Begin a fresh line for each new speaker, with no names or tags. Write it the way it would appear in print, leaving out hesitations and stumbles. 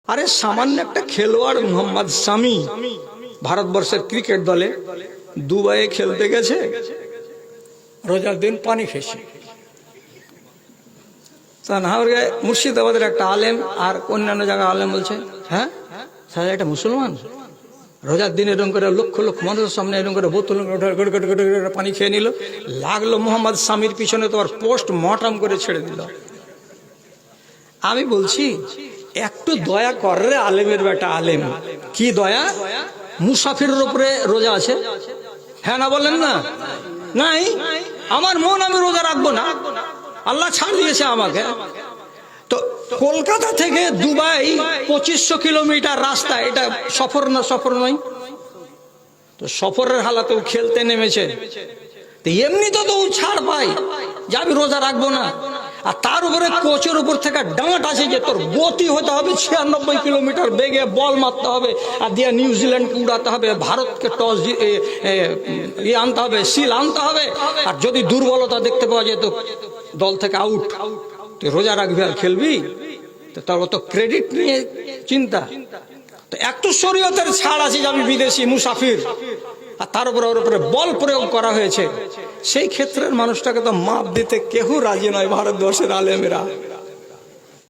আরে সামান্য একটা খেলোয়াড় মোহাম্মদ শামি ভারতবর্ষের ক্রিকেট দলে দুবাইয়ে খেলতে গেছে, রোজার দিন পানি খেয়েছে। মুর্শিদাবাদের একটা আলেম আর অন্যান্য জায়গায় আলেম বলছে, হ্যাঁ সারা এটা মুসলমান রোজার দিন এরকম করে লক্ষ লক্ষ মানুষের সামনে এরকম করে বোতল পানি খেয়ে নিল, লাগলো মোহাম্মদ শামির পিছনে তো আর পোস্ট মটাম করে ছেড়ে দিল। আমি বলছি একটু দয়া কর রে আলেমের বেটা আলেম, কি দয়া? মুসাফিরের উপরে রোজা আছে, হ্যাঁ না বলেন না? নাই, আমার মন আমি রোজা রাখবো না, আল্লাহ ছাড় দিয়েছে আমাকে। তো কলকাতা থেকে দুবাই 2500 কিলোমিটার রাস্তা, এটা সফর না সফর নয়? তো সফরের হালাতেও খেলতে নেমেছে, তো এমনি তো ছাড় পাই যে আমি রোজা রাখবো না। আর তার উপরে কোচের উপর থেকে ডাঁট আছে যে তোর গতি হতে হবে 96 কিলোমিটার বেগে, বল মারতে হবে আর দিয়ে নিউজিল্যান্ডকে উড়াতে হবে, ভারতকে টস আনতে হবে, সিল আনতে হবে, আর যদি দুর্বলতা দেখতে পাওয়া যায় তো দল থেকে আউট। তুই রোজা রাখবি আর খেলবি? তো তার অত ক্রেডিট নিয়ে চিন্তা? তো একটু শরীয়তের ছাড় আছে যে আমি বিদেশি মুসাফির, আর তার উপরে ওর উপরে বল প্রয়োগ করা হয়েছে, সেই ক্ষেত্রের মানুষটাকে তো মাপ দিতে কেউ রাজি নয় ভারতবর্ষের আলেমেরা।